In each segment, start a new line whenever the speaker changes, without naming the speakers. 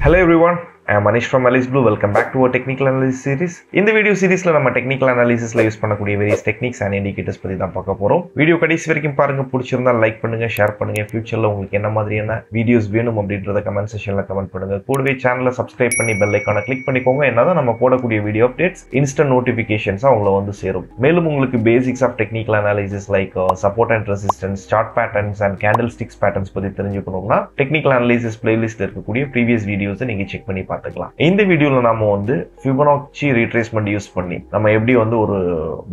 Hello everyone, I am Manish from Alice Blue. Welcome back to our technical analysis series. In the video series la நம்ம technical analysis la use பண்ணக்கூடிய various techniques and indicators பத்தி தான் பார்க்க போறோம். Video கடைசி வரைக்கும் பாருங்க. பிடிச்சிருந்தா லைக் பண்ணுங்க, ஷேர் பண்ணுங்க. ஃபியூச்சர்ல உங்களுக்கு என்ன மாதிரியான வீடியோஸ் வேணும் அப்படின்றத கமெண்ட் செக்ஷன்ல கமெண்ட் பண்ணுங்க. கூடவே சேனலை சப்ஸ்கிரைப் பண்ணி பெல் ஐகானை கிளிக் பண்ணிக்கோங்க. என்னதான் நம்ம போடக்கூடிய வீடியோ அப்டேட்ஸ் இன்ஸ்டன்ட் நோட்டிஃபிகேஷன்ஸா உங்களை வந்து சேரும். மேலும் உங்களுக்கு basics of technical analysis like support and resistance, chart patterns and candlestick patterns பத்தி தெரிஞ்சுக்கணும்னா டெக்னிக்கல் அனாலிசிஸ் பிளேலிஸ்ட்ல இருக்கக்கூடிய ப்ரீவியஸ் வீடியோஸை நீங்க செக் பண்ணி பார்த்துக்கலாம். இந்த வீடியோல நாம வந்து ஃபிபொனாச்சி ரீட்ரேஸ்மென்ட் யூஸ் பண்ணி நம்ம எப்படி வந்து ஒரு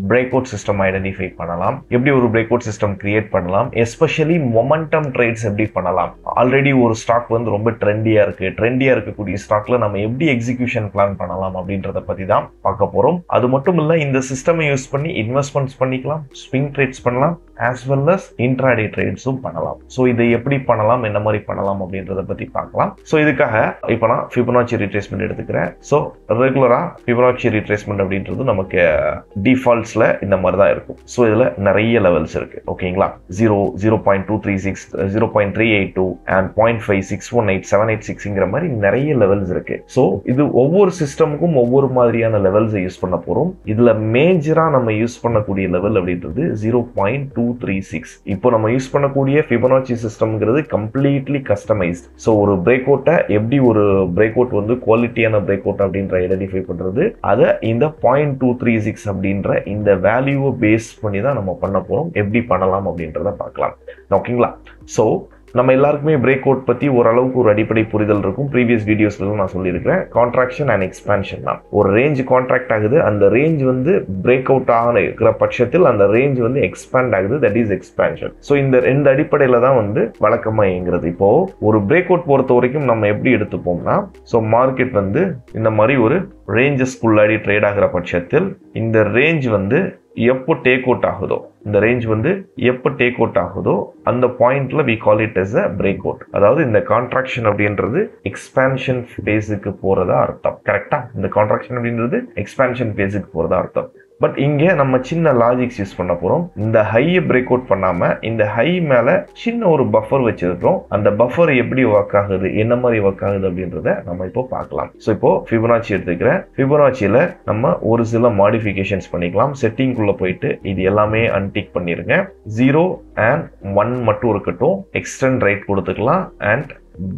பிரேக் அவுட் சிஸ்டம் ஐடென்டிஃபை பண்ணலாம், எப்படி ஒரு பிரேக் அவுட் சிஸ்டம் கிரியேட் பண்ணலாம், எஸ்பெஷலி மொமெண்டம் ட்ரேட்ஸ் எப்படி பண்ணலாம். ஆல்ரெடி ஒரு ஸ்டாக் வந்து ரொம்ப ட்ரெண்டியா இருக்கக்கூடிய ஸ்டாக்ல நம்ம எப்படி எக்ஸிகியூஷன் பிளான் பண்ணலாம் அப்படின்றத பத்தி தான் பார்க்க போறோம். அது மட்டும் இல்ல, இந்த சிஸ்டமை யூஸ் பண்ணி இன்வெஸ்ட்மெண்ட்ஸ் பண்ணிக்கலாம், ஸ்விங் ட்ரேட்ஸ் பண்ணலாம், as well as intraday trades-உம் பண்ணலாம். ஸோ இதை எப்படி பண்ணலாம், என்ன மாதிரி பண்ணலாம் அப்படின்றத பத்தி பார்க்கலாம். ஸோ இதுக்காக இப்போ நான் ஃபிபொனாச்சி ரீட்ரேஸ்மெண்ட் எடுத்துக்கிறேன். ஸோ ரெகுலரா ஃபிபொனாச்சி ரீட்ரேஸ்மெண்ட் அப்படின்றது நமக்கு டிஃபால்ட்ஸ்ல இந்த மாதிரி தான் இருக்கும். ஸோ இதுல நிறைய லெவல்ஸ் இருக்கு. ஓகேங்களா, 0.236, 0.382 and 0.5618, 786ங்கிற மாதிரி நிறைய லெவல்ஸ் இருக்கு. ஸோ இது ஒவ்வொரு சிஸ்டமுக்கும் ஒவ்வொரு மாதிரியான லெவல்ஸ் யூஸ் பண்ண போறோம். இதுல மேஜரா நம்ம யூஸ் பண்ணக்கூடிய லெவல் அப்படின்றது 0.236. இப்போ நம்ம யூஸ் பண்ணக்கூடிய ஃபிபொனாச்சி சிஸ்டம்ங்கிறது கம்ப்ளீட்லி கஸ்டமைஸ்ட். ஸோ ஒரு பிரேக் அவுட்டை எப்படி ஒரு பிரேக் அவுட் வந்து குவாலிட்டியான பிரேக் அவுட் அப்படின்ற ஐடென்டிஃபை பண்றது, அதை இந்த 0.236 அப்படின்ற இந்த வேல்யூவை பேஸ் பண்ணி தான் நம்ம பண்ண போறோம். எப்படி பண்ணலாம் அப்படின்றத பார்க்கலாம். ஓகேங்களா, ஸோ நம்ம எல்லாருக்குமே பிரேக் அவுட் பத்தி ஓரளவுக்கு ஒரு அடிப்படை புரிதல் இருக்கும். ப்ரீவியஸ் வீடியோஸ்ல நான் சொல்லியிருக்கிறேன். கான்ட்ராக்ஷன் அண்ட் எக்ஸ்பான்ஷன் தான். ஒரு ரேஞ்ச் கான்ட்ராக்ட் ஆகுது, அந்த ரேஞ்ச் வந்து பிரேக் அவுட் ஆக இருக்கிற பட்சத்தில் அந்த ரேஞ்ச் வந்து எக்ஸ்பேண்ட் ஆகுது, தட் இஸ் எக்ஸ்பான்ஷன். ஸோ இந்த ரெண்டு அடிப்படையில தான் வந்து வழக்கமா இயங்குறது. இப்போ ஒரு பிரேக் அவுட் பொறுத்த வரைக்கும் நம்ம எப்படி எடுத்துப்போம்னா, ஸோ மார்க்கெட் வந்து இந்த மாதிரி ஒரு ரேஞ்சஸ்குள்ளாடி ட்ரேட் ஆகிற பட்சத்தில் இந்த ரேஞ்ச் வந்து எப்போ டேக் அவுட் ஆகுதோ, இந்த ரேஞ்ச் வந்து எப்போ டேக் அவுட் ஆகுதோ அந்த பாயிண்ட்ல we call it as a break out. அதாவது இந்த கான்ட்ராக்ஷன் அப்படின்றது எக்ஸ்பான்ஷன் ஃபேஸுக்கு போறதா அர்த்தம். கரெக்டா, இந்த கான்ட்ராக்ஷன் அப்படின்றது எக்ஸ்பான்ஷன் ஃபேஸுக்கு போறதா அர்த்தம். பட் இங்கே நம்ம சின்ன லாஜிக்ஸ் யூஸ் பண்ண போறோம். இந்த ஹையை பிரேக் அவுட் பண்ணாம இந்த ஹை மேல சின்ன ஒரு பஃபர் வச்சிருக்கிறோம். அந்த பஃபர் எப்படி ஒர்க் ஆகுது, என்ன மாதிரி ஒர்க் ஆகுது அப்படின்றத நம்ம இப்போ பார்க்கலாம். ஸோ இப்போ ஃபிபொனாச்சி எடுத்துக்கிறேன். ஃபிபொனாச்சியில நம்ம ஒரு சில மாடிஃபிகேஷன்ஸ் பண்ணிக்கலாம். செட்டிங் குள்ள போயிட்டு இது எல்லாமே அன்டிக் பண்ணிருங்க. 0 and 1 மட்டும் இருக்கட்டும். எக்ஸ்டெண்ட் ரைட் கொடுத்துக்கலாம் அண்ட்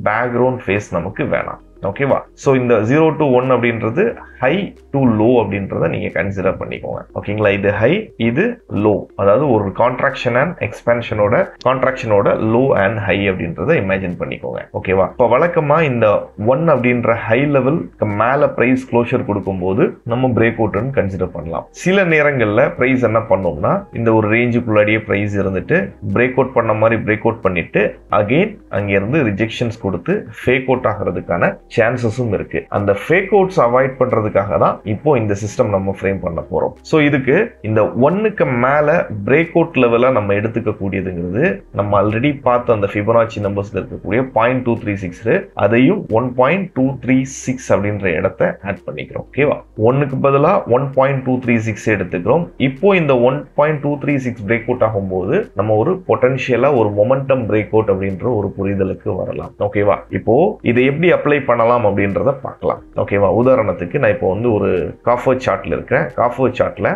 பேக்ரவுண்ட் ஃபேஸ் நமக்கு வேணாம். ஓகேவா, சோ இந்த 0 to 1 அப்படின்றது ஹை டு லோ அப்படின்றத நீங்க கன்சிடர் பண்ணிக்கோங்க. ஓகேங்களா, இது ஹை, இது லோ. அதாவது ஒரு கான்ட்ராக்ஷன் அண்ட் எக்ஸ்பான்ஷனோட கான்ட்ராக்ஷனோட லோ அண்ட் ஹை அப்படின்றத இமேஜின் பண்ணிக்கோங்க. ஓகேவா, இப்போ வழக்கமா இந்த 1 அப்படின்ற ஹை லெவலுக்கு மேல பிரைஸ் க்ளோஷர் கொடுக்கும்போது நம்ம பிரேக் அவுட்னு கன்சிடர் பண்ணலாம். சில நேரங்கள்ல பிரைஸ் என்ன பண்ணோம்னா, இந்த ஒரு ரேஞ்சுக்குள்ளாடியே பிரைஸ் இருந்துட்டு பிரேக் அவுட் பண்ண மாதிரி பிரேக் அவுட் பண்ணிட்டு அகைன் அங்கிருந்து ரிஜெக்ஷன்ஸ் கொடுத்து ஃபேக் அவுட் ஆகிறதுக்கான சான்சஸும் இருக்கு. அந்த ஃபேக் அவுட்ஸ் அவாய்ட் பண்றதுக்காக தான் இப்போ இந்த சிஸ்டம் நம்ம ஃப்ரேம் பண்ண போறோம். சோ இதுக்கு இந்த 1க்கு மேல பிரேக் அவுட் லெவலா நம்ம எடுத்துக்க கூடியதுங்கிறது நம்ம ஆல்ரெடி பார்த்த அந்த ஃபிபொனாச்சி நம்பர்ஸ்ல இருக்கக்கூடிய 0.236 அதையும் 1.236 அப்படின்ற இடத்தை ஆட் பண்ணிக்கிறோம். ஓகேவா, 1க்கு பதிலா 1.236 எடுத்துக்கிறோம். இப்போ இந்த 1.236 பிரேக் அவுட் ஆகும்போது நம்ம ஒரு பொட்டன்ஷியலா ஒரு மொமெண்டம் பிரேக் அவுட் அப்படின்ற ஒரு புரிதலுக்கு வரலாம். ஓகேவா, இப்போ இதை எப்படி அப்ளை பண்ணலாம் அப்படின்றத பார்க்கலாம். ஓகேவா, உதாரணத்துக்கு நான் இப்போ வந்து ஒரு காஃபர் சார்ட்ல இருக்கேன். காஃபர் சார்ட்ல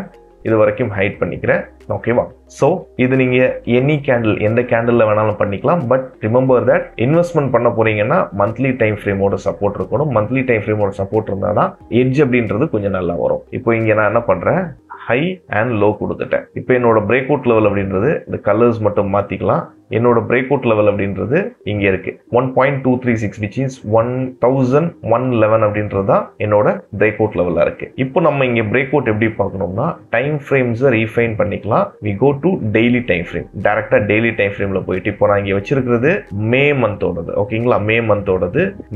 இது வரைக்கும் ஹைட் பண்ணிக்கிறேன். ஓகேவா, சோ இது நீங்க எனி கேண்டில், எந்த கேண்டில்ல வேணாலும் பண்ணிக்கலாம். பட் ரிமெம்பர் தட் இன்வெஸ்ட்மெண்ட் பண்ண போறீங்கன்னா மந்த்லி டைம் ஃப்ரேமோட சப்போர்ட் இருக்கணும். மந்த்லி டைம் ஃப்ரேமோட சப்போர்ட் இருந்தாதான் எட்ஜ் அப்படின்றது கொஞ்சம் நல்லா வரும். இப்போ இங்க நான் என்ன பண்றேன், ஹை அண்ட் லோ கொடுத்துட்டேன். இப்போ என்னோட பிரேக் அவுட் லெவல் அப்படின்றது இந்த கலர்ஸ் மட்டும் மாத்திக்கலாம். என்னோட பிரேக் அவுட் லெவல் அப்படின்றது இங்க இருக்கு 1.236 which is 1011 அப்படின்றது தான் என்னோட பிரேக் அவுட் லெவலா இருக்கு. இப்போ நம்ம இங்க பிரேக் அவுட் எப்படி பார்க்கணும்னா டைம் ஃப்ரேம்ஸ் ரீஃபைன் பண்ணிக்கலாம். we go to daily time frame. டைரக்டா டெய்லி டைம் ஃப்ரேம்ல போயிட்டு இப்போ நான் இங்க வச்சிருக்கிறது மே மந்தோடது. ஓகேங்களா,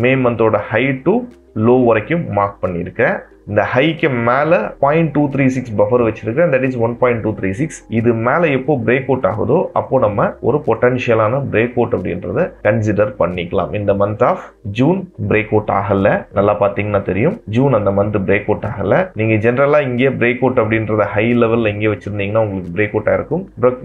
மே மந்தோட ஹை டு லோ வரைக்கும் மார்க் பண்ணியிருக்கேன். இந்த ஹைக்கு மேல 0.236 பஃபர் வச்சிருக்கேன், தட் இஸ் 1.236. இது மேல எப்போ பிரேக் அவுட் ஆகுதோ அப்போ நம்ம ஒரு பொட்டன்ஷியலான பிரேக் அவுட் அப்படின்றத கன்சிடர் பண்ணிக்கலாம். இந்த month of June break out ஆகல, நல்லா பாத்தீங்கன்னா தெரியும் ஜூன் அந்த மந்த் பிரேக் அவுட் ஆகல. நீங்க ஜெனரலா இங்கே பிரேக் அவுட் அப்படின்றத ஹை லெவல்ல இங்கே வச்சிருந்தீங்கன்னா உங்களுக்கு பிரேக் அவுட் ஆயிருக்கும்.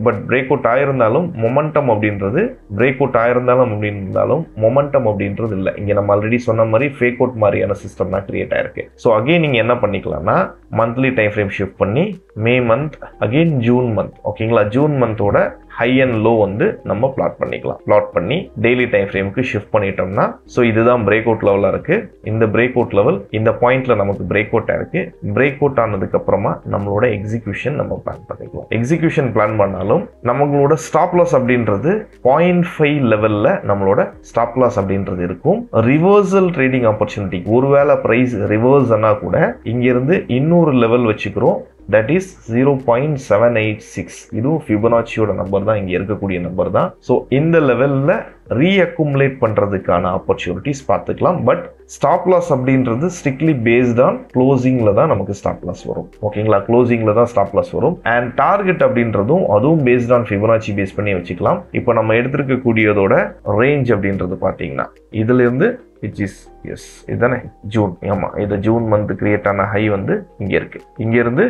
பட் பிரேக் அவுட் ஆயிருந்தாலும் மொமெண்டம் அப்படின்றது பிரேக் அவுட் ஆயிருந்தாலும் அப்படின்றாலும் மொமெண்டம் அப்படின்றது இல்லை. இங்க நம்ம ஆல்ரெடி சொன்ன மாதிரி ஃபேக் அவுட் மாதிரியான சிஸ்டம் தான் கிரியேட் ஆயிருக்கு. ஸோ அகைன் நீங்க என்ன பண்ணிக்கலாம்னா மந்த்லி டைம் ஃப்ரேம் ஷிஃப்ட் பண்ணி May month again June month, ஓகேங்களா, ஜூன் மந்தோட ஹை அண்ட் லோ வந்து நம்ம பிளாட் பண்ணிக்கலாம். பிளாட் பண்ணி டெய்லி டைம் ஃப்ரேமுக்கு ஷிஃப்ட் பண்ணிட்டோம்னா ஸோ இதுதான் பிரேக் அவுட் லெவலா இருக்கு. இந்த பிரேக் அவுட் லெவல் இந்த பாயிண்ட்ல நமக்கு பிரேக் அவுட் ஆயிருக்கு. பிரேக் அவுட் ஆனதுக்கு அப்புறமா நம்மளோட எக்ஸிகியூஷன் நம்ம பிளான் பண்ணிக்கலாம். எக்ஸிகியூஷன் பிளான் பண்ணாலும் நம்மளோட ஸ்டாப் லாஸ் அப்படின்றது 0.5 லெவல்ல நம்மளோட ஸ்டாப் லாஸ் அப்படின்றது இருக்கும். ரிவர்சல் ட்ரேடிங் ஆப்பர்ச்சுனிட்டி, ஒருவேளை பிரைஸ் ரிவர்ஸ் ஆனா கூட இங்க இருந்து இன்னொரு லெவல் வச்சுக்கிறோம், that is 0.786. இதுவும் ஃபிபொனாச்சியோட நம்பர் தான், இங்க இருக்கக்கூடிய நம்பர் தான். ஸோ இந்த லெவல்ல ரீஅக்குமுலேட் பண்றதுக்கான ஆப்பர்ச்சுனிட்டிஸ் பார்த்துக்கலாம். பட் ஸ்டாப் லாஸ் அப்படின்றது ஸ்ட்ரிக்ட்லி பேஸ்ட் ஆன் க்ளோசிங்ல தான் நமக்கு ஸ்டாப் லாஸ் வரும், ஓகேங்களா, க்ளோசிங்ல தான் ஸ்டாப் லாஸ் வரும். அண்ட் டார்கெட் அப்படின்றதும் அதுவும் பேஸ்ட் ஆன் ஃபிபொனாச்சி பேஸ் பண்ணி வச்சுக்கலாம். இப்போ நம்ம எடுத்திருக்கக்கூடியதோட ரேஞ்ச் அப்படின்றது பார்த்தீங்கன்னா இதுல இருந்து which is yes இதுதானே ஜூன், ஆமா இது ஜூன் மந்த் கிரியேட் ஆன ஹை வந்து இங்க இருக்கு. இங்க இருந்து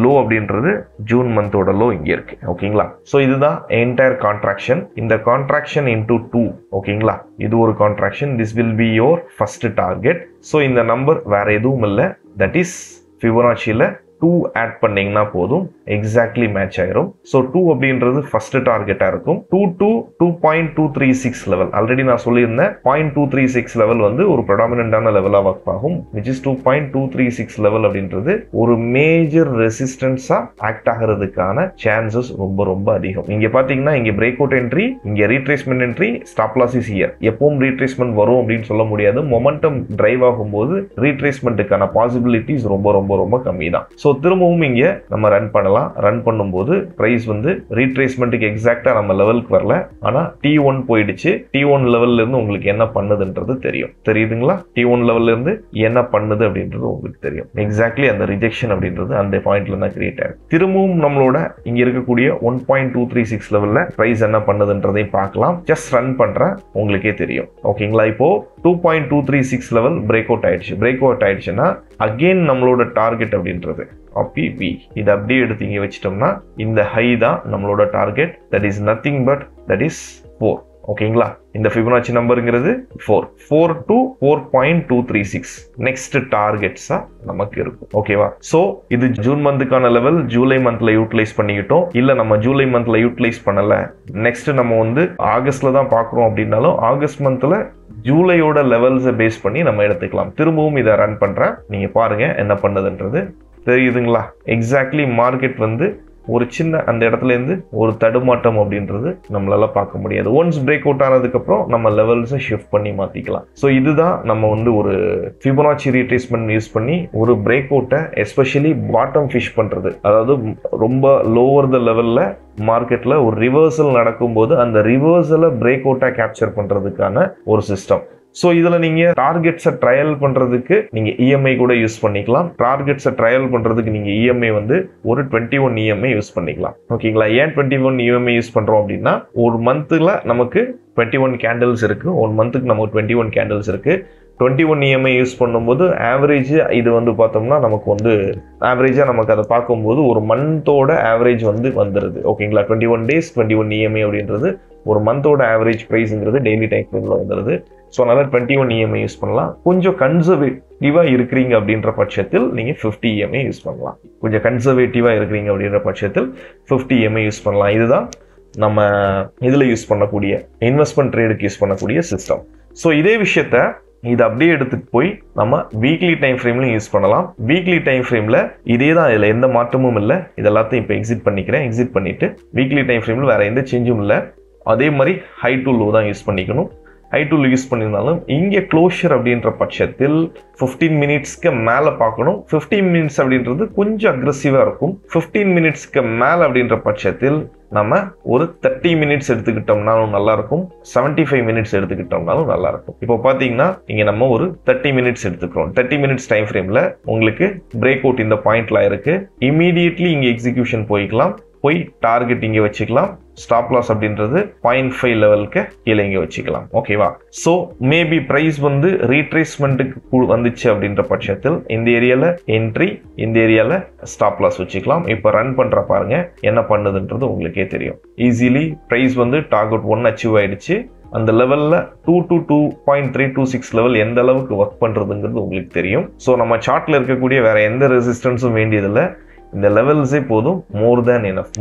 லோ அப்படின்றது ஜூன் மந்தோட லோ இங்க இருக்கு, ஓகேங்களா. சோ இதுதான் என்டையர் கான்ட்ராக்ஷன். இந்த கான்ட்ராக்ஷன் இன்டூ 2, ஓகேங்களா, இது ஒரு contraction. This will be your first target. So இந்த நம்பர் வேற எதுவும் இல்லை, தட் இஸ் ஃபிபொனாச்சில 2 ஆட் பண்ணீங்கன்னா போதும், எக்ஸாக்ட்லி மேட்ச் ஆயிரும். ஸோ 2 அப்படின்றது ஃபர்ஸ்ட் டார்கெட்டா இருக்கும். 2 to 2.236 லெவல் ஆல்ரெடி நான் சொல்லியிருந்தேன். 0.236 லெவல் வந்து ஒரு ப்ரெடாமினன்டான லெவலா ஒர்க் ஆகும், விச் இஸ் 2.236 லெவல் அப்படின்றது ஒரு மேஜர் ரெசிஸ்டன்ஸா ஆக்ட் ஆகிறதுக்கான சான்சஸ் ரொம்ப ரொம்ப அதிகம். இங்க பாத்தீங்கன்னா இங்க பிரேக் அவுட் என்ட்ரி, இங்க retracement entry, stop loss is here. எப்பவும் ரீட்ரேஸ்மெண்ட் வரும் அப்படின்னு சொல்ல முடியாது. மொமெண்டம் டிரைவ் ஆகும்போது ரீட்ரேஸ்மெண்ட்டுக்கான பாசிபிலிட்டிஸ் ரொம்ப ரொம்ப ரொம்ப கம்மி தான். ஸோ திரும்பவும் இங்க நம்ம ரன் பண்ணலாம். ரன் பண்ணும்போது பிரைஸ் வந்து ரீட்ரேஸ்மெண்ட்டுக்கு எக்ஸாக்டா நம்ம லெவலுக்கு வரல, ஆனா T1 போயிடுச்சு. T1 லெவல்ல இருந்து உங்களுக்கு என்ன பண்ணுதுன்றது தெரியும், தெரியுதுங்களா? T1 லெவல்ல இருந்து என்ன பண்ணுது அப்படின்றது உங்களுக்கு தெரியும். எக்ஸாக்ட்லி அந்த ரிஜெக்ஷன் அப்படின்றது அந்த பாயிண்ட்ல தான் கிரியேட் ஆகும். திரும்பவும் நம்மளோட இங்க இருக்கக்கூடிய 1.236 லெவல்ல பிரைஸ் என்ன பண்ணுதுன்றதையும் பார்க்கலாம். ஜஸ்ட் ரன் பண்றேன், உங்களுக்கே தெரியும், ஓகேங்களா. இப்போ 2.236 லெவல் பிரேக் அவுட் ஆயிடுச்சு. பிரேக் அவுட் ஆயிடுச்சுன்னா அகெயின் நம்மளோட டார்கெட் அப்படின்றது PV இது அப்படியே எடுத்து இங்க வச்சிட்டோம்னா இந்த ஹை தான் நம்மளோட target. That is nothing but that is 4, ஓகேங்களா. இந்த ஃபிபொனாச்சி நம்பருங்கிறது 4 to 4.236 நெக்ஸ்ட் டார்கெட்ஸா நமக்கு இருக்கும், ஓகேவா. சோ இது ஜூன் மந்த்துக்கான லெவல் ஜூலை மந்த்ல யூட்டிலைஸ் பண்ணிக்கிட்டோம். இல்ல நம்ம ஜூலை மந்த்ல யூட்டிலைஸ் பண்ணல, நெக்ஸ்ட் நம்ம வந்து ஆகஸ்ட்ல தான் பாக்குறோம் அப்படின்னாலும் ஆகஸ்ட் மந்த்ல ஜூலையோட லெவல்ஸை பேஸ் பண்ணி நம்ம எடுத்துக்கலாம். திரும்பவும் இதை ரன் பண்றேன், நீங்க பாருங்க என்ன பண்ணுதுன்றது தெரியுதுங்களா. எக்ஸாக்ட்லி மார்க்கெட் வந்து ஒரு சின்ன அந்த இடத்துல இருந்து ஒரு தடுமாட்டம் அப்படின்றது நம்மளால பார்க்க முடியாது. ஒன்ஸ் பிரேக் அவுட் ஆனதுக்கு அப்புறம் நம்ம லெவல்ஸை ஷிஃப்ட் பண்ணி மாத்திக்கலாம். ஸோ இதுதான் நம்ம வந்து ஒரு ஃபிபொனாச்சி ரீட்ரேஸ்மெண்ட் யூஸ் பண்ணி ஒரு பிரேக் அவுட்டை எஸ்பெஷலி பாட்டம் ஃபிஷ் பண்றது, அதாவது ரொம்ப லோவர் த லெவல்ல மார்க்கெட்ல ஒரு ரிவர்சல் நடக்கும்போது அந்த ரிவர்சலை பிரேக் அவுட்டா கேப்சர் பண்றதுக்கான ஒரு சிஸ்டம். ஸோ இதில் நீங்கள் டார்கெட்ஸை ட்ரையல் பண்ணுறதுக்கு நீங்கள் இஎம்ஐ கூட யூஸ் பண்ணிக்கலாம். டார்கெட்ஸை ட்ரையல் பண்ணுறதுக்கு நீங்கள் இஎம்ஐ வந்து ஒரு 21 இஎம்ஐ யூஸ் பண்ணிக்கலாம், ஓகேங்களா. ஏன் 21 இஎம்ஐ யூஸ் பண்ணுறோம் அப்படின்னா ஒரு மந்த்தில் நமக்கு 21 கேண்டில்ஸ் இருக்குது, ஒரு மந்த்துக்கு நமக்கு 21 கேண்டில்ஸ் இருக்குது. 21 இஎம்ஐ யூஸ் பண்ணும்போது ஆவரேஜ் இது வந்து பார்த்தோம்னா நமக்கு வந்து ஆவரேஜாக நமக்கு அதை பார்க்கும்போது ஒரு மந்தோட ஆவரேஜ் வந்து வந்துடுது, ஓகேங்களா. 21 days 21 இஎம்ஐ அப்படின்றது ஒரு மந்தோட ஆவரேஜ் ப்ரைஸுங்கிறது டெய்லி டைம் ஃப்ரேமில் வந்துடுது. ஸோ அதனால 21 இஎம்ஐ யூஸ் பண்ணலாம். கொஞ்சம் கன்சர்வேட்டிவாக இருக்கிறீங்க அப்படின்ற பட்சத்தில் நீங்கள் 50 இஎம்ஐ யூஸ் பண்ணலாம். கொஞ்சம் கன்சர்வேட்டிவாக இருக்கிறீங்க அப்படின்ற பட்சத்தில் 50 இஎம்ஐ யூஸ் பண்ணலாம். இதுதான் நம்ம இதில் யூஸ் பண்ணக்கூடிய இன்வெஸ்ட்மெண்ட் ட்ரேடுக்கு யூஸ் பண்ணக்கூடிய சிஸ்டம். ஸோ இதே விஷயத்த இது அப்படியே எடுத்துட்டு போய் நம்ம வீக்லி டைம் ஃப்ரேம்லையும் யூஸ் பண்ணலாம். வீக்லி டைம் ஃப்ரேம்ல இதே தான், இதில் எந்த மாற்றமும் இல்லை. இதெல்லாத்தையும் இப்போ எக்ஸிட் பண்ணிக்கிறேன். எக்ஸிட் பண்ணிட்டு வீக்லி டைம் ஃப்ரேம்ல வேற எந்த சேஞ்சும் இல்லை. அதே மாதிரி ஹை டு லோ தான் யூஸ் பண்ணிக்கணும். ஹை டு லோ யூஸ் பண்ணியிருந்தாலும் இங்கே க்ளோஷர் அப்படின்ற பட்சத்தில் 15 மினிட்ஸ்க்கு மேலே பார்க்கணும். 15 மினிட்ஸ் அப்படின்றது கொஞ்சம் அக்ரெசிவாக இருக்கும். 15 மினிட்ஸ்க்கு மேலே அப்படின்ற பட்சத்தில் நம்ம ஒரு 30 மினிட்ஸ் எடுத்துக்கிட்டோம்னாலும் நல்லா இருக்கும். 75 மினிட்ஸ் எடுத்துக்கிட்டோம்னாலும் நல்லா இருக்கும். இப்போ பார்த்தீங்கன்னா இங்கே நம்ம ஒரு 30 மினிட்ஸ் எடுத்துக்கிறோம். 30 மினிட்ஸ் டைம் ஃப்ரேமில் உங்களுக்கு பிரேக் அவுட் இந்த பாயிண்ட்ல இருக்கு. இமீடியட்லி இங்கே எக்ஸிக்யூஷன் போய்க்கலாம். போய் டார்கெட் இங்கே வச்சுக்கலாம். ஸ்டாப் லாஸ் அப்படின்றது 0.5 லெவலுக்கு கீழே இங்கே வச்சுக்கலாம். ஓகேவா? ஸோ மேபி ப்ரைஸ் வந்து ரீட்ரேஸ்மெண்ட்டுக்கு வந்துச்சு அப்படின்ற பட்சத்தில் இந்த ஏரியாவில் என்ட்ரி, இந்த ஏரியாவில் ஸ்டாப் லாஸ் வச்சுக்கலாம். இப்போ ரன் பண்ணுற பாருங்க என்ன பண்ணுதுன்றது உங்களுக்கே தெரியும். ஈஸிலி ப்ரைஸ் வந்து டார்கெட் 1 அச்சீவ் ஆயிடுச்சு. அந்த லெவலில் 2 to 2.326 லெவல் எந்த அளவுக்கு ஒர்க் பண்ணுறதுங்கிறது உங்களுக்கு தெரியும். ஸோ நம்ம சார்ட்டில் இருக்கக்கூடிய வேற எந்த ரெசிஸ்டன்ஸும் வேண்டியதில்லை. இந்த லெவல்ஸே போதும். மோர் தேன் எனஃப்.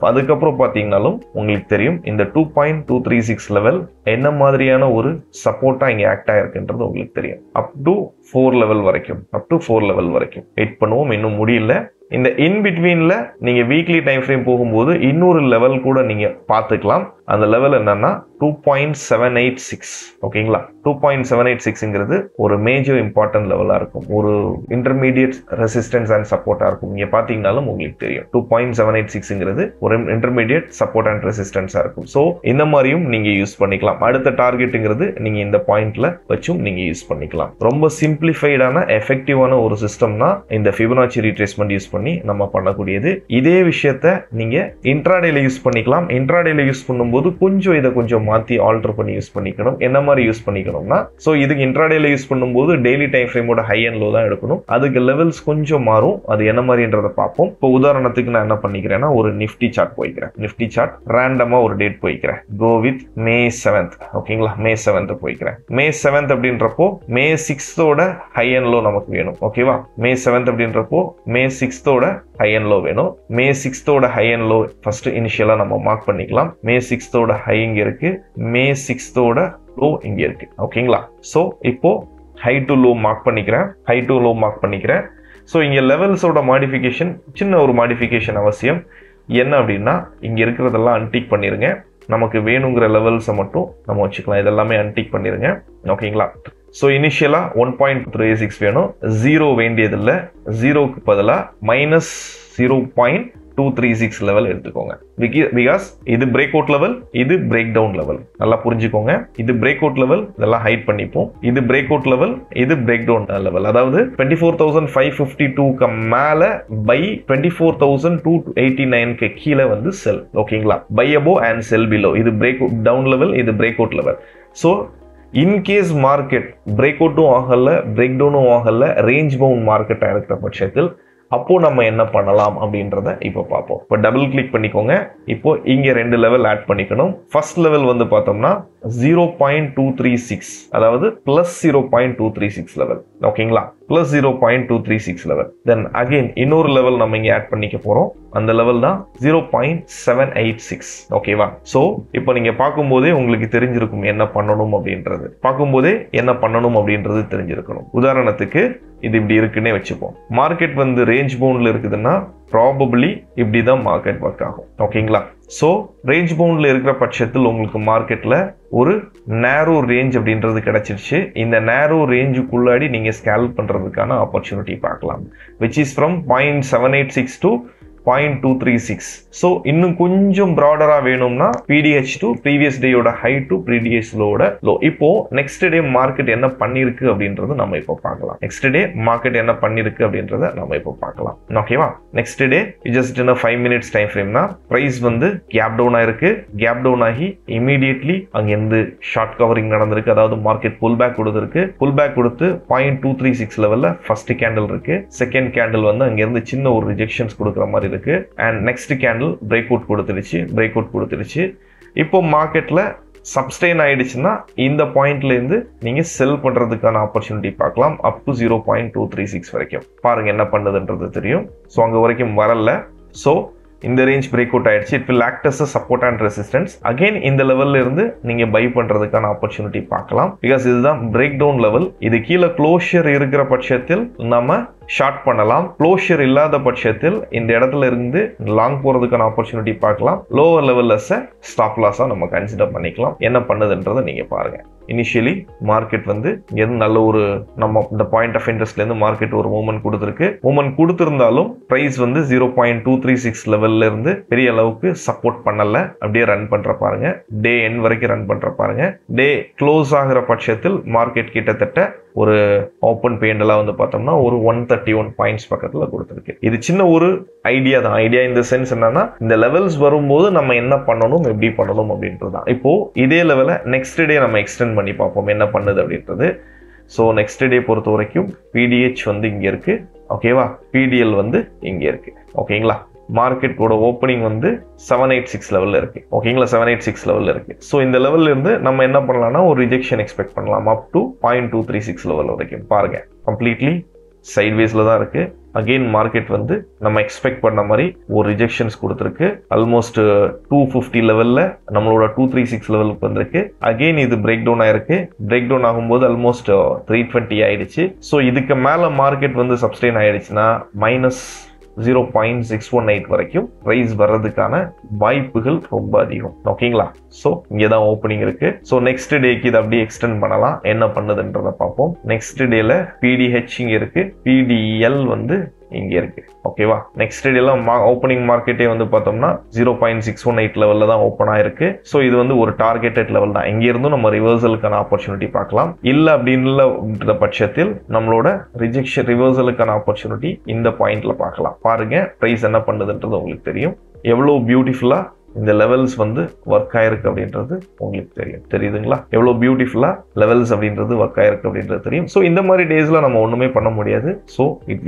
அதுக்கப்புறம் பார்த்தீங்கன்னாலும் உங்களுக்கு தெரியும் இந்த 2.236 லெவல் என்ன மாதிரியான ஒரு சப்போர்ட்டா இங்கே ஆக்ட் ஆயிருக்குன்றது உங்களுக்கு தெரியும். அப் டு 4 லெவல் வரைக்கும் வெயிட் பண்ணுவோம். இன்னும் முடியல. இந்த இன் பிட்வீன்ல நீங்க வீக்லி டைம் ஃப்ரேம் போகும்போது இன்னொரு லெவல் கூட நீங்க பார்த்துக்கலாம். அந்த லெவல் என்னன்னா 2.786. ஓகேங்களா? 2.786ங்கிறது ஒரு மேஜர் இம்பார்ட்டன்ட் லெவலா இருக்கும். ஒரு இன்டர்மீடியட் ரெசிஸ்டன்ஸ் அண்ட் சப்போர்ட்டா இருக்கும். நீங்க பாத்தீங்கன்னாலும் உங்களுக்கு தெரியும் 2.786ங்கிறது ஒரு இன்டர்மீடியட் சப்போர்ட் அண்ட் ரெசிஸ்டன்ஸா இருக்கும். ஸோ இந்த மாதிரியும் நீங்க யூஸ் பண்ணிக்கலாம். அடுத்த டார்கெட்டுங்கிறது நீங்க இந்த பாயிண்ட்ல வச்சும் நீங்க யூஸ் பண்ணிக்கலாம். ரொம்ப சிம்பிளிஃபைடான எஃபெக்டிவான ஒரு சிஸ்டம்னா இந்த ஃபிபனாச்சி ரீட்ரேஸ்மெண்ட் யூஸ் பண்ணி நம்ம பண்ணக்கூடியது. இதே விஷயத்த நீங்க இன்ட்ராடேல யூஸ் பண்ணிக்கலாம். இன்ட்ராடேல யூஸ் பண்ணும்போது கொஞ்சம் மாத்தி ஆல்டர் பண்ணி யூஸ் பண்ணிக்கணும். என்ன மாதிரி யூஸ் பண்ணிக்கணும்னா, சோ இதுக்கு இன்ட்ராடேல யூஸ் பண்ணும்போது டெய்லி டைம் ஃப்ரேமோட ஹை அண்ட் லோ தான் எடுக்கணும். அதுக்கு லெவல்ஸ் கொஞ்சம் மாறும். அது என்ன மாதிரின்றதை பார்ப்போம். இப்போ உதாரணத்துக்கு நான் என்ன பண்ணிக்கிறேன்னா ஒரு நிஃப்டி சார்ட் போய்க்கிறேன். நிஃப்டி சார்ட் ரேண்டமா ஒரு டேட் போய்க்கிறேன். Go with May 7th. ஓகேங்களா? May 7th போய்க்கிறேன். May 7th அப்படின்றப்போ May 6th high and low நமக்கு வேணும். ஓகேவா? May 7th அப்படின்றப்போ May 6th high and low வேணும். May 6th high and low first இனிஷியலா நம்ம மார்க் பண்ணிக்கலாம். May 6th ஹை இங்க இருக்கு. May 6th லோ இங்க இருக்கு. ஓகேங்களா? சோ இப்போ ஹை டு லோ மார்க் பண்ணிக்கிறேன். ஸோ இங்கே லெவல்ஸோட மாடிஃபிகேஷன், சின்ன ஒரு மாடிஃபிகேஷன் அவசியம். என்ன அப்படின்னா இங்க இருக்கிறதெல்லாம் அன்டிக் பண்ணிருங்க. நமக்கு வேணுங்கிற லெவல்ஸை மட்டும் நம்ம வச்சுக்கலாம். இதெல்லாமே அன்டிக் பண்ணிருங்க. ஓகேங்களா? ஸோ இனிஷியலா 1.36 வேணும். 0 வேண்டியதில்லை. 0க்கு பதிலாக -0.236 லெவல் எடுத்துக்கோங்க. பிகாஸ் இது பிரேக் அவுட் லெவல், இது பிரேக் டவுன் லெவல். நல்லா புரிஞ்சுக்கோங்க. இது பிரேக் அவுட் லெவல், இதெல்லாம் ஹைட் பண்ணிப்போம். இது பிரேக் அவுட் லெவல், இது பிரேக் டவுன் லெவல். அதாவது 24,552க்கு மேல பை, 24,289க்கு கீழே வந்து செல். ஓகேங்களா? Buy above and sell below. இது பிரேக் டவுன் லெவல், இது break out level. So in case market break அவுட்டும் ஆகல, பிரேக் டவுனும் ஆகல, ரேஞ்ச் பவுண்ட் மார்க்கெட்டாக இருக்கிற பட்சத்தில் அப்போ நம்ம என்ன பண்ணலாம் அப்படின்றத இப்போ பார்ப்போம். இப்போ டபுள் கிளிக் பண்ணிக்கோங்க. இப்போ இங்க 2 லெவல் ஆட் பண்ணிக்கணும். ஃபர்ஸ்ட் லெவல் வந்து பார்த்தோம்னா 0.236, அதாவது +0.236 லெவல். ஓகேங்களா? +0.236 லெவல். தென் அகைன் இன்னொரு லெவல் நம்ம இங்க ஆட் பண்ணிக்க போறோம். அந்த லெவல் தான் 0.786. ஓகேவா? சோ இப்போ நீங்க பார்க்கும்போதே உங்களுக்கு தெரிஞ்சிருக்கும் என்ன பண்ணணும் அப்படின்றது தெரிஞ்சிருக்கணும். உதாரணத்துக்கு இது இப்படி இருக்குன்னே வச்சுப்போம். மார்க்கெட் வந்து ரேஞ்ச் பவுண்ட்ல இருக்குதுன்னா ப்ராபபிளி இப்படிதான் மார்க்கெட் ஒர்க் ஆகும். ஓகேங்களா? ஸோ ரேஞ்ச் பவுண்ட்ல இருக்கிற பட்சத்தில் உங்களுக்கு மார்க்கெட்ல ஒரு நேரோ ரேஞ்ச் அப்படின்றது கிடைச்சிருச்சு. இந்த நேரோ ரேஞ்சுக்குள்ளாடி நீங்க ஸ்கேல்ப் பண்றதுக்கான ஆப்பர்ச்சுனிட்டி பார்க்கலாம். Which is from 0.786 to 0.236. So இன்னும் கொஞ்சம் ப்ராடரா வேணும்னா PDH to ப்ரீவியஸ் டேயோட ஹை டு ப்ரீவியஸ் லோட லோ. இப்போ நெக்ஸ்ட் டே மார்க்கெட் என்ன பண்ணிருக்கு அப்படின்றது நம்ம இப்போ பார்க்கலாம். ஓகேவா? Next day just in 5 minutes time frame தான் பிரைஸ் வந்து கேப் டவுன் ஆயிருக்கு. கேப் டவுன் ஆகி இமீடியட்லி அங்கிருந்து ஷார்ட் கவரிங் நடந்திருக்கு. அதாவது மார்க்கெட் புல் பேக் கொடுத்துருக்கு. புல் பேக் கொடுத்து 0.236 லெவல்ல ஃபர்ஸ்ட் கேண்டில் இருக்கு. செகண்ட் கேண்டில் வந்து அங்கிருந்து சின்ன ஒரு ரிஜெக்ஷன்ஸ் கொடுக்குற மாதிரி இருக்கு. And next candle break out கொடுத்துருச்சு. இப்போ மார்க்கெட்ல சப்ஸ்டெயின் ஆயிடுச்சுன்னா இந்த பாயிண்ட்ல இருந்து நீங்க செல் பண்றதுக்கான ஆப்பர்ச்சுனிட்டி பார்க்கலாம். அப் டு 0.236 வரைக்கும் பாருங்க என்ன பண்ணுதுன்றது தெரியும். ஸோ அங்க வரைக்கும் வரல. ஸோ இந்த ரேஞ்ச் பிரேக் அவுட் ஆயிடுச்சு. It will act as support and resistance. Again இந்த லெவல்ல இருந்து நீங்க பை பண்றதுக்கான ஆப்பர்ச்சுனிட்டி பார்க்கலாம். பிகாஸ் இதுதான் பிரேக் டவுன் லெவல். இது கீழே க்ளோஷர் இருக்கிற பட்சத்தில் நம்ம ஷார்ட் பண்ணலாம். க்ளோஷர் இல்லாத பட்சத்தில் இந்த இடத்துல இருந்து லாங் போறதுக்கான ஆப்பர்ச்சுனிட்டி பார்க்கலாம். லோவர் லெவல்ல ஸ்டாப் லாஸா நம்ம கன்சிடர் பண்ணிக்கலாம். என்ன பண்ணுதுன்றதை நீங்க பாருங்க. இனிஷியலி மார்க்கெட் வந்து நல்ல ஒரு நம்ம இந்த பாயிண்ட் ஆஃப் இன்ட்ரெஸ்ட்ல இருந்து மார்க்கெட் ஒரு மூவ்மெண்ட் கொடுத்திருக்கு. மூவ்மெண்ட் கொடுத்திருந்தாலும் பிரைஸ் வந்து 0.236 லெவல்ல இருந்து பெரிய அளவுக்கு சப்போர்ட் பண்ணல. அப்படியே ரன் பண்ற பாருங்க. டே எண்ட் வரைக்கும் ரன் பண்ற பாருங்க. டே க்ளோஸ் ஆகிற பட்சத்தில் மார்க்கெட் கிட்டத்தட்ட ஒரு ஓப்பன் பேண்டெல்லாம் வந்து பார்த்தோம்னா ஒரு 131 பாயிண்ட்ஸ் பக்கத்துல கொடுத்துருக்கு. இது சின்ன ஒரு ஐடியா தான். ஐடியா இந்த சென்ஸ் என்னன்னா, இந்த லெவல்ஸ் வரும்போது நம்ம என்ன பண்ணணும், எப்படி பண்ணணும் அப்படின்றது தான். இப்போ இதே லெவலை நெக்ஸ்ட் டே நம்ம எக்ஸ்டெண்ட் பண்ணி பார்ப்போம் என்ன பண்ணுது அப்படின்றது. ஸோ நெக்ஸ்ட் டே பொறுத்த வரைக்கும் பிடிஹெச் வந்து இங்க இருக்கு. ஓகேவா, பிடிஎல் வந்து இங்க இருக்கு. ஓகேங்களா, மார்க்கெட்டோட ஓப்பனிங் வந்து 786 லெவல்ல இருக்கு. ஓகேங்களா, 786 லெவல்ல இருக்கு. ஸோ இந்த லெவல்ல இருந்து நம்ம என்ன பண்ணலாம்னா ஒரு ரிஜெக்ஷன் எக்ஸ்பெக்ட் பண்ணலாம் அப் டு 0.236 லெவல் வரைக்கும். பாருங்க, கம்ப்ளீட்லி சைட்வேஸ்ல தான் இருக்கு. அகெயின் மார்க்கெட் வந்து நம்ம எக்ஸ்பெக்ட் பண்ண மாதிரி ஒரு ரிஜெக்ஷன்ஸ் கொடுத்துருக்கு. ஆல்மோஸ்ட் 250 லெவல்ல நம்மளோட 236 லெவலுக்கு வந்திருக்கு. அகெயின் இது பிரேக் டவுன் ஆயிருக்கு. பிரேக் டவுன் ஆகும்போது ஆல்மோஸ்ட் 320 ஆயிடுச்சு. ஸோ இதுக்கு மேல மார்க்கெட் வந்து சப்ஸ்டெயின் ஆயிடுச்சுன்னா -0.618 வரைக்கும் பிரைஸ் வர்றதுக்கான வாய்ப்புகள் ரொம்ப அதிகம். ஓகேங்களா, சோ இங்கதான் ஓப்பனிங் இருக்கு. சோ நெக்ஸ்ட் டேக்கு இதை அப்படியே எக்ஸ்டெண்ட் பண்ணலாம். என்ன பண்ணுதுன்றத பார்ப்போம். நெக்ஸ்ட் டேல பிடிஹெச் இங்க இருக்கு, பிடிஎல் வந்து இங்க இருக்கு. ஓகேவா, நெக்ஸ்ட் டேல ஓப்பனிங் மார்க்கெட்டே வந்து பார்த்தோம்னா 0.618 லெவல்ல தான் ஓப்பன் ஆயிருக்கு. சோ இது வந்து ஒரு டார்கெட்டட் லெவல் தான். இங்க இருந்தும் நம்ம ரிவர்சலுக்கான ஆப்பர்ச்சுனிட்டி பார்க்கலாம். இல்ல அப்படின்ற பட்சத்தில் நம்மளோட ரிவர்சலுக்கான ஆப்பர்ச்சுனிட்டி இந்த பாயிண்ட்ல பார்க்கலாம். பாருங்க பிரைஸ் என்ன பண்ணுதுன்றது உங்களுக்கு தெரியும். எவ்வளவு பியூட்டிஃபுல்லா இந்த லெவல்ஸ் வந்து ஒர்க் ஆயிருக்கு அப்படின்றது உங்களுக்கு தெரியுதுங்களா? எவ்வளவு பியூட்டிஃபுல்லா லெவல்ஸ் அப்படின்றது ஒர்க் ஆயிருக்கு அப்படின்றது தெரியும். ஸோ இந்த மாதிரி டேஸ்ல நம்ம ஒண்ணுமே பண்ண முடியாது. So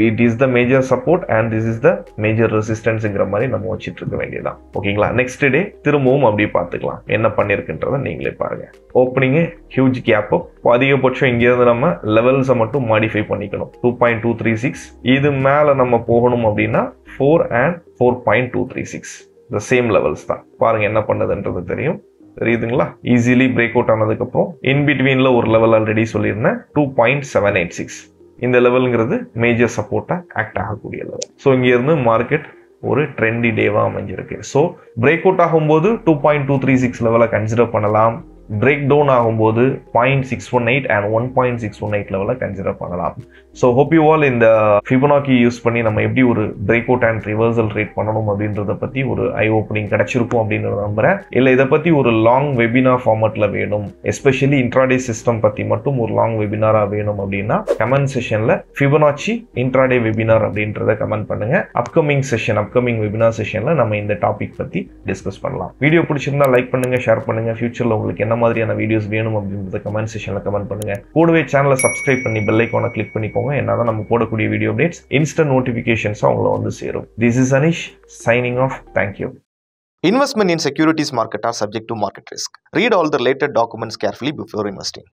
it is the major support and this is the major ரெசிஸ்டன்ஸ்ங்கிற மாதிரி நம்ம வச்சுட்டு இருக்க வேண்டியதான். ஓகேங்களா, நெக்ஸ்ட் டே திரும்பவும் அப்படி பார்த்துக்கலாம் என்ன பண்ணிருக்குன்றத நீங்களே பாருங்க. Opening huge gap up. அதிகபட்சம் இங்க இருந்து நம்ம லெவல்ஸை மட்டும் மாடிஃபை பண்ணிக்கணும். 2.236 இது மேல நம்ம போகணும் அப்படின்னா 4 and 4.236 the same levels தான். பாருங்க என்ன பண்ணதுன்றது தெரியுதுங்களா? ஈஸிலி பிரேக் அவுட் ஆனதுக்கு அப்புறம் இன் பிட்வீன்ல ஒரு லெவல் ஆல்ரெடி சொல்லியிருந்தேன் 2.786. இந்த லெவல்ங்கிறது மேஜர் சப்போர்ட்டா ஆக்ட் ஆகக்கூடிய லெவல். ஸோ இங்க இருந்து மார்க்கெட் ஒரு ட்ரெண்டி டேவா அமைஞ்சிருக்கு. ஸோ பிரேக் அவுட் ஆகும்போது 2.236 லெவலை கன்சிடர் பண்ணலாம். பிரேக் டவுன் ஆகும்போது 0.618 and 1.618 லெவலை கன்சிடர் பண்ணலாம். ஸோ ஹோப் யூ ஆல் இந்த ஃபிபனாக்கி யூஸ் பண்ணி நம்ம எப்படி ஒரு break out and reversal trade பண்ணணும் அப்படின்றத பத்தி ஒரு ஐ ஓப்பனிங் கிடைச்சிருக்கும் அப்படின்னு நம்புறேன். இல்லை இதை பத்தி ஒரு லாங் வெபினார் ஃபார்மேட்ல வேணும், எஸ்பெஷலி இன்ட்ராடே சிஸ்டம் பத்தி மட்டும் ஒரு லாங் வெபினாரா வேணும் அப்படின்னா கமெண்ட் செஷன்ல ஃபிபனாச்சி இன்ட்ராடே வெபினார் அப்படின்றத கமெண்ட் பண்ணுங்க. அப்கமிங் வெபினார் செஷன்ல நம்ம இந்த டாபிக் பத்தி டிஸ்கஸ் பண்ணலாம். வீடியோ பிடிச்சிருந்தா லைக் பண்ணுங்க, ஷேர் பண்ணுங்க. ஃபியூச்சர்ல உங்களுக்கு என்ன மாதிரியான வீடியோஸ் வேணும் அப்படின்றத கமெண்ட் செக்ஷன்ல கமெண்ட் பண்ணுங்க. கூடவே சேனலை சப்ஸ்கிரைப் பண்ணி பெல் ஐகானை கிளிக் பண்ணிக்கோங்க. என்னதான் நம்ம போடக்கூடிய வீடியோ அப்டேட்ஸ் இன்ஸ்டன்ட் நோட்டிபிகேஷன்ஸ் உங்களை வந்து சேரும். This is Anish signing off. Thank you.
Investment in securities market are subject to market risk. Read all the related documents carefully before investing.